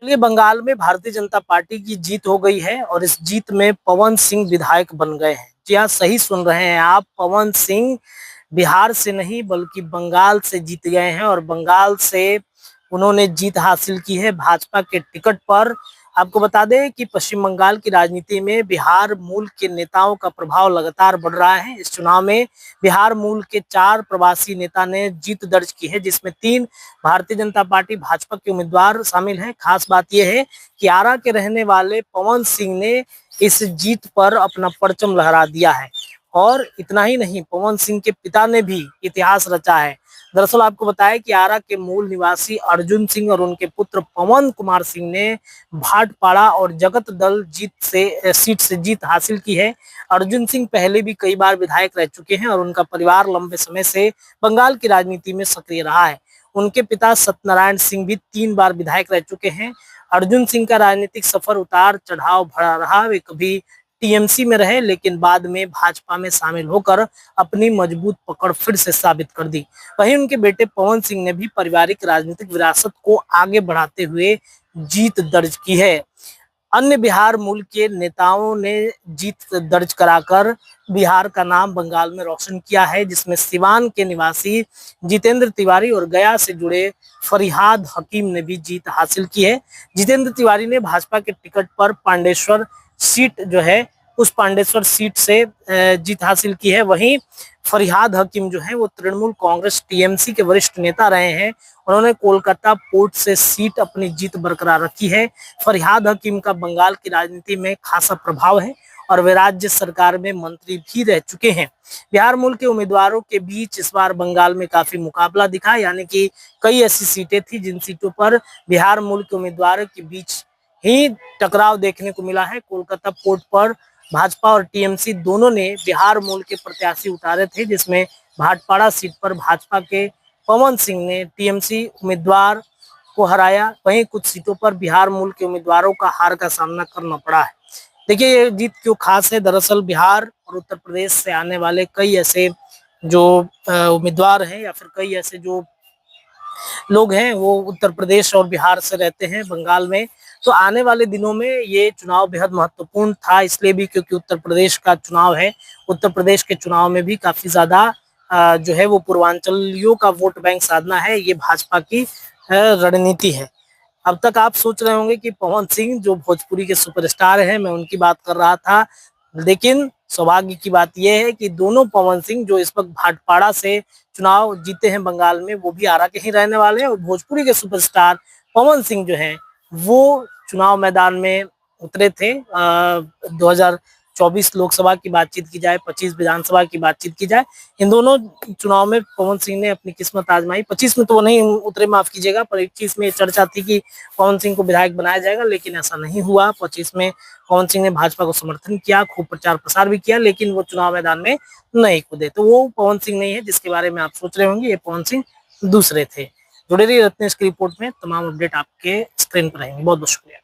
चलिए, बंगाल में भारतीय जनता पार्टी की जीत हो गई है और इस जीत में पवन सिंह विधायक बन गए हैं। जी हाँ, सही सुन रहे हैं आप। पवन सिंह बिहार से नहीं बल्कि बंगाल से जीत गए हैं और बंगाल से उन्होंने जीत हासिल की है भाजपा के टिकट पर। आपको बता दें कि पश्चिम बंगाल की राजनीति में बिहार मूल के नेताओं का प्रभाव लगातार बढ़ रहा है। इस चुनाव में बिहार मूल के 4 प्रवासी नेता ने जीत दर्ज की है, जिसमें 3 भारतीय जनता पार्टी भाजपा के उम्मीदवार शामिल हैं। खास बात यह है कि आरा के रहने वाले पवन सिंह ने इस जीत पर अपना परचम लहरा दिया है। और इतना ही नहीं, पवन सिंह के पिता ने भी इतिहास रचा है। दरअसल आपको बताया कि आरा के मूल निवासी अर्जुन सिंह और उनके पुत्र पवन कुमार सिंह ने भाटपाड़ा और जगत दल सीट से जीत हासिल की है। अर्जुन सिंह पहले भी कई बार विधायक रह चुके हैं और उनका परिवार लंबे समय से बंगाल की राजनीति में सक्रिय रहा है। उनके पिता सत्यनारायण सिंह भी 3 बार विधायक रह चुके हैं। अर्जुन सिंह का राजनीतिक सफर उतार चढ़ाव भरा रहा। वे कभी टीएमसी में रहे, लेकिन बाद में भाजपा में शामिल होकर अपनी मजबूत पकड़ फिर से साबित कर दी। वहीं उनके बेटे पवन सिंह ने भी पारिवारिक राजनीतिक विरासत को आगे बढ़ाते हुए जीत दर्ज की है। अन्य बिहार मूल के नेताओं ने जीत दर्ज कराकर बिहार का नाम बंगाल में रोशन किया है, जिसमें सिवान के निवासी जितेंद्र तिवारी और गया से जुड़े फरियाद हकीम ने भी जीत हासिल की है। जितेंद्र तिवारी ने भाजपा के टिकट पर पांडेश्वर सीट जो है उस पांडेश्वर सीट से जीत हासिल की है। वहीं फरियाद हकीम जो है वो तृणमूल कांग्रेस टीएमसी के वरिष्ठ नेता रहे हैं। उन्होंने कोलकाता पोर्ट से सीट अपनी जीत बरकरार रखी है। फरियाद हकीम का बंगाल की राजनीति में खासा प्रभाव है और वे राज्य सरकार में मंत्री भी रह चुके हैं। बिहार मूल के उम्मीदवारों के बीच इस बार बंगाल में काफी मुकाबला दिखा, यानी कि कई ऐसी सीटें थी जिन सीटों पर बिहार मूल के उम्मीदवारों के बीच ही टकराव देखने को मिला है। कोलकाता पोर्ट पर भाजपा और टीएमसी दोनों ने बिहार मूल के प्रत्याशी उतारे थे, जिसमें भाटपाड़ा सीट पर भाजपा के पवन सिंह ने टीएमसी उम्मीदवार को हराया। वहीं कुछ सीटों पर बिहार मूल के उम्मीदवारों का हार का सामना करना पड़ा है। देखिए, ये जीत क्यों खास है। दरअसल बिहार और उत्तर प्रदेश से आने वाले कई ऐसे जो उम्मीदवार हैं या फिर कई ऐसे जो लोग हैं वो उत्तर प्रदेश और बिहार से रहते हैं बंगाल में। तो आने वाले दिनों में ये चुनाव बेहद महत्वपूर्ण था, इसलिए भी क्योंकि उत्तर प्रदेश का चुनाव है। उत्तर प्रदेश के चुनाव में भी काफी ज्यादा जो है वो पूर्वांचलियों का वोट बैंक साधना है, ये भाजपा की रणनीति है। अब तक आप सोच रहे होंगे कि पवन सिंह जो भोजपुरी के सुपरस्टार हैं, मैं उनकी बात कर रहा था, लेकिन सौभाग्य की बात यह है कि दोनों पवन सिंह जो इस वक्त भाटपाड़ा से चुनाव जीते हैं बंगाल में, वो भी आरा के ही रहने वाले हैं और भोजपुरी के सुपरस्टार पवन सिंह जो हैं वो चुनाव मैदान में उतरे थे। 2024 लोकसभा की बातचीत की जाए, 25 विधानसभा की बातचीत की जाए, इन दोनों चुनाव में पवन सिंह ने अपनी किस्मत आजमाई। 25 में तो वो नहीं उतरे, माफ कीजिएगा, पर 21 में चर्चा थी कि पवन सिंह को विधायक बनाया जाएगा, लेकिन ऐसा नहीं हुआ। 25 में पवन सिंह ने भाजपा को समर्थन किया, खूब प्रचार प्रसार भी किया, लेकिन वो चुनाव मैदान में नहीं कूदे। तो वो पवन सिंह नहीं है जिसके बारे में आप सोच रहे होंगे, ये पवन सिंह दूसरे थे। जुड़े रहिए रत्नेश की रिपोर्ट में, तमाम अपडेट आपके स्क्रीन पर आएंगे। बहुत बहुत शुक्रिया।